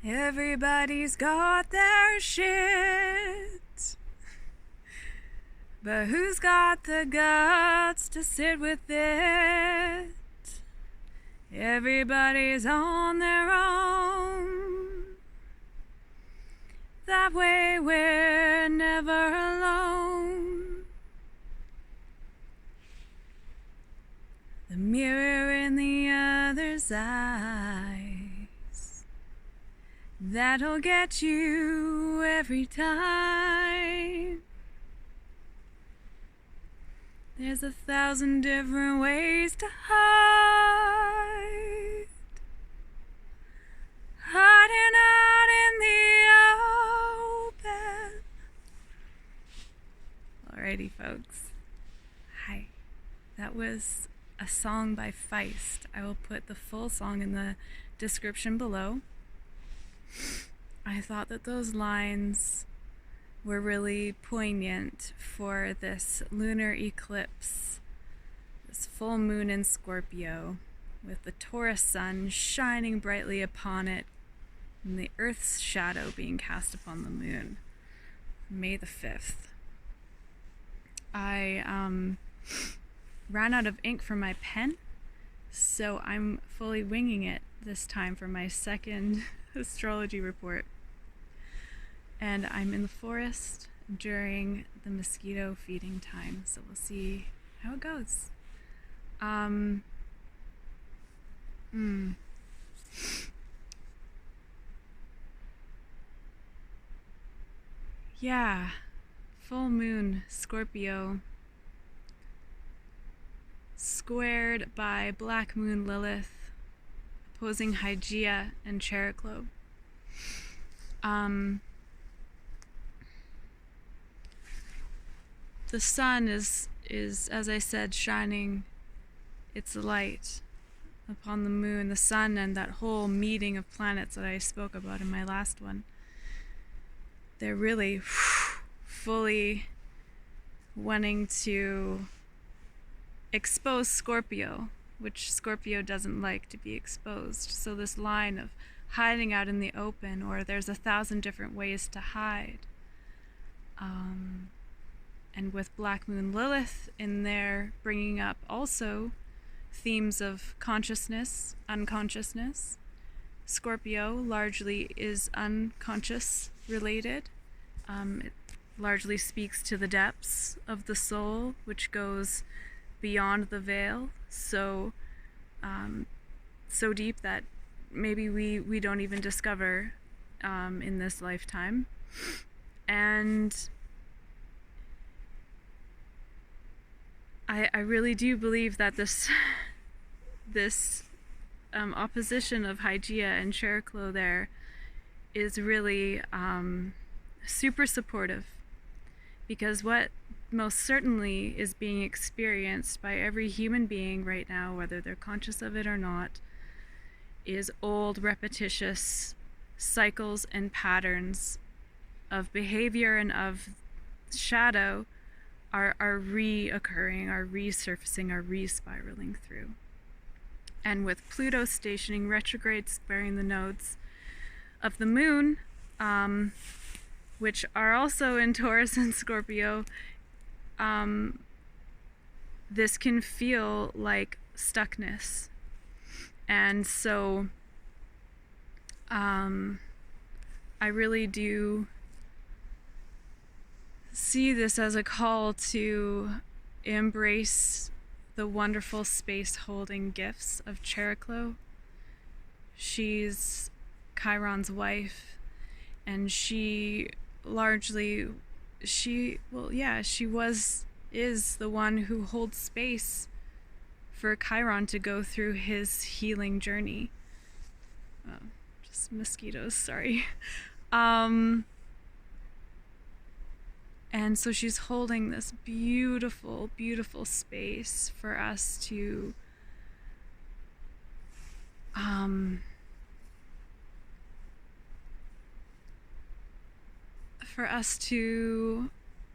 Everybody's got their shit, but who's got the guts to sit with it? Everybody's on their own. That way we're never alone. The mirror in the other's eyes, that'll get you every time. There's 1,000 different ways to hide. Hiding out in the open. Alrighty, folks. Hi. That was a song by Feist. I will put the full song in the description below. I thought that those lines were really poignant for this lunar eclipse, this full moon in Scorpio, with the Taurus sun shining brightly upon it and the Earth's shadow being cast upon the moon. May the 5th. I ran out of ink for my pen, so I'm fully winging it this time for my second astrology report. And I'm in the forest during the mosquito feeding time, so we'll see how it goes. Yeah, full moon, Scorpio, squared by black moon Lilith, opposing Hygeia and Chariklo. The sun is, as I said, shining its light upon the moon, the sun, and that whole meeting of planets that I spoke about in my last one. They're really fully wanting to expose Scorpio, which Scorpio doesn't like to be exposed. So this line of hiding out in the open, or there's 1,000 different ways to hide. And with Black Moon Lilith in there, bringing up also themes of consciousness, unconsciousness. Scorpio largely is unconscious related. It largely speaks to the depths of the soul, which goes beyond the veil, so deep that maybe we don't even discover in this lifetime. And I really do believe that this opposition of Hygeia and Chariklo there is really super supportive, because what most certainly is being experienced by every human being right now, whether they're conscious of it or not, is old repetitious cycles and patterns of behavior and of shadow are reoccurring, are resurfacing, are re-spiraling through. And with Pluto stationing retrograde, squaring the nodes of the moon, which are also in Taurus and Scorpio, this can feel like stuckness. And so I really do see this as a call to embrace the wonderful space-holding gifts of Chariklo. She's Chiron's wife, and is the one who holds space for Chiron to go through his healing journey. Just mosquitoes, sorry. And so she's holding this beautiful, beautiful space for us to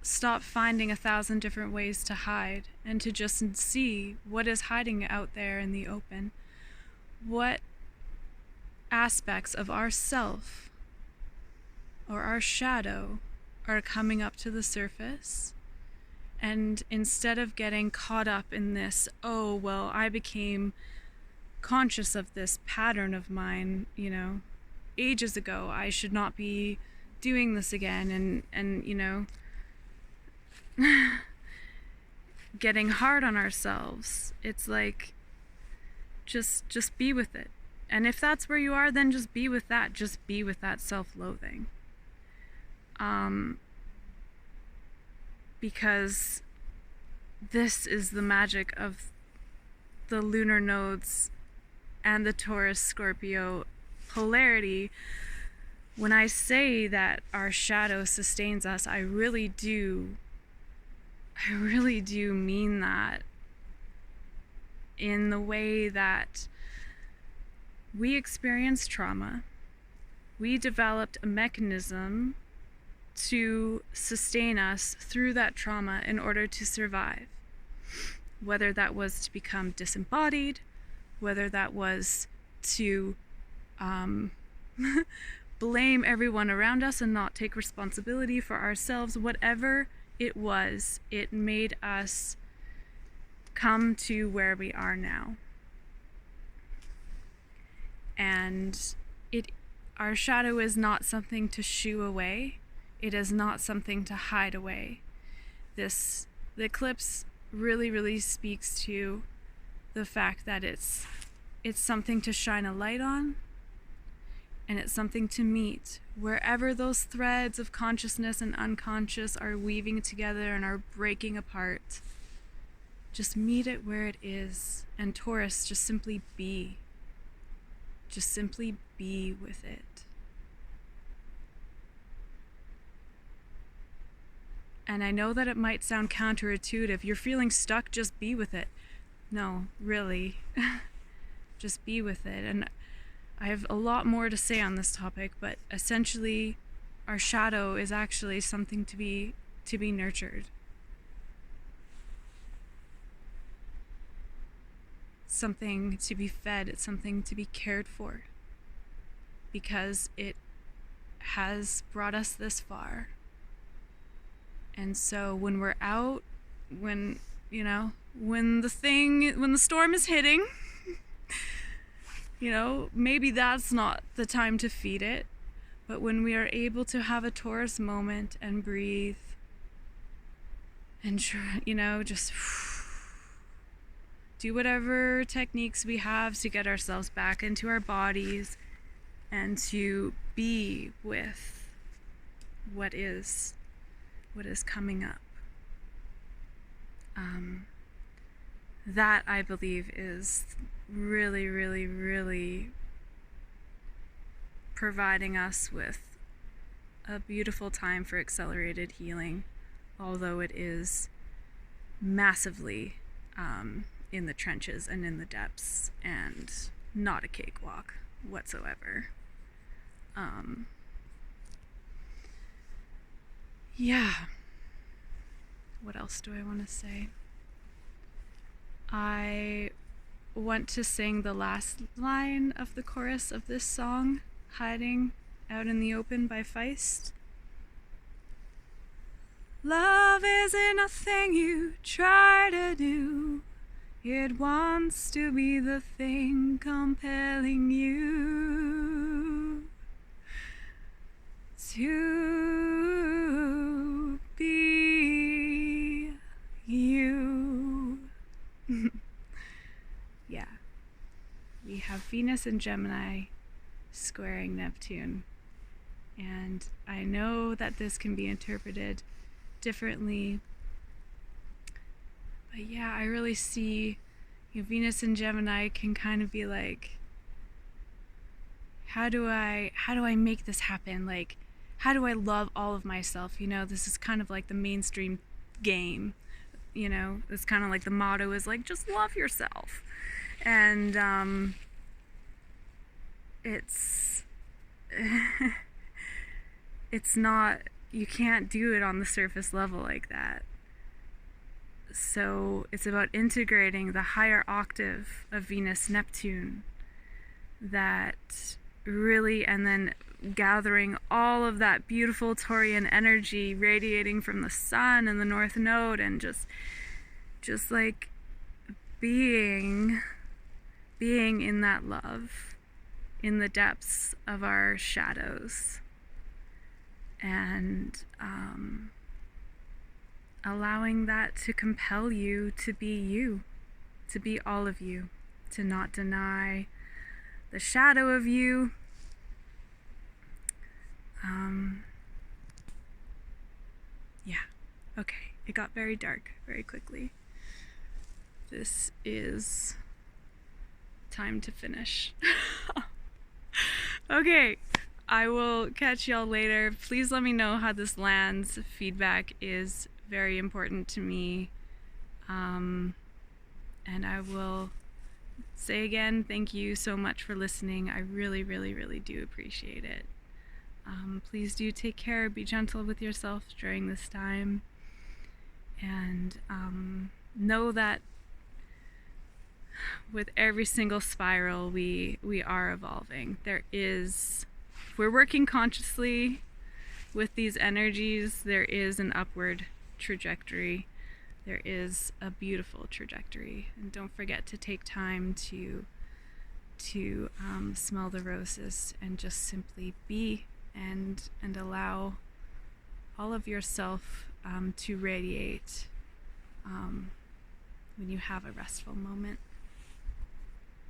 stop finding 1,000 different ways to hide, and to just see what is hiding out there in the open. What aspects of our self or our shadow are coming up to the surface. And instead of getting caught up in this, oh, well, I became conscious of this pattern of mine, ages ago, I should not be doing this again, and getting hard on ourselves. It's like, just be with it. And if that's where you are, then just be with that. Just be with that self-loathing. Because this is the magic of the lunar nodes and the Taurus Scorpio polarity. When I say that our shadow sustains us, I really do mean that, in the way that we experienced trauma. We developed a mechanism to sustain us through that trauma in order to survive. Whether that was to become disembodied, whether that was to blame everyone around us and not take responsibility for ourselves, whatever it was, it made us come to where we are now. And our shadow is not something to shoo away. It is not something to hide away. The eclipse really, really speaks to the fact that it's something to shine a light on, and it's something to meet wherever those threads of consciousness and unconscious are weaving together and are breaking apart. Just meet it where it is. And Taurus, just simply be. Just simply be with it. And I know that it might sound counterintuitive. You're feeling stuck, just be with it. No, really. Just be with it. And I have a lot more to say on this topic, but essentially our shadow is actually something to be nurtured. Something to be fed, it's something to be cared for, because it has brought us this far. And so when we're out, when the storm is hitting, maybe that's not the time to feed it, but when we are able to have a Taurus moment and breathe and just do whatever techniques we have to get ourselves back into our bodies and to be with what is coming up. That, I believe, is really, really, really providing us with a beautiful time for accelerated healing, although it is massively in the trenches and in the depths and not a cakewalk whatsoever. Yeah. What else do I want to say? I want to sing the last line of the chorus of this song, Hiding Out in the Open by Feist. Love isn't a thing you try to do. It wants to be the thing compelling you to be you. Yeah. We have Venus and Gemini squaring Neptune. And I know that this can be interpreted differently. But yeah, I really see Venus and Gemini can kind of be like, how do I make this happen? Like, how do I love all of myself? This is kind of like the mainstream game. It's kind of like the motto is like, just love yourself. And it's not, you can't do it on the surface level like that. So it's about integrating the higher octave of Venus Neptune that really, and then gathering all of that beautiful Taurian energy radiating from the sun and the North Node, and just like being in that love in the depths of our shadows, and allowing that to compel you, to be all of you, to not deny the shadow of you. Yeah, okay, it got very dark very quickly. This is time to finish. Okay, I will catch y'all later. Please let me know how this lands. Feedback is very important to me. And I will say again, thank you so much for listening. I really, really, really do appreciate it. Please do take care, be gentle with yourself during this time, and know that with every single spiral we are evolving. If we're working consciously with these energies, there is an upward trajectory. There is a beautiful trajectory, and don't forget to take time to smell the roses and just simply be and allow all of yourself to radiate when you have a restful moment.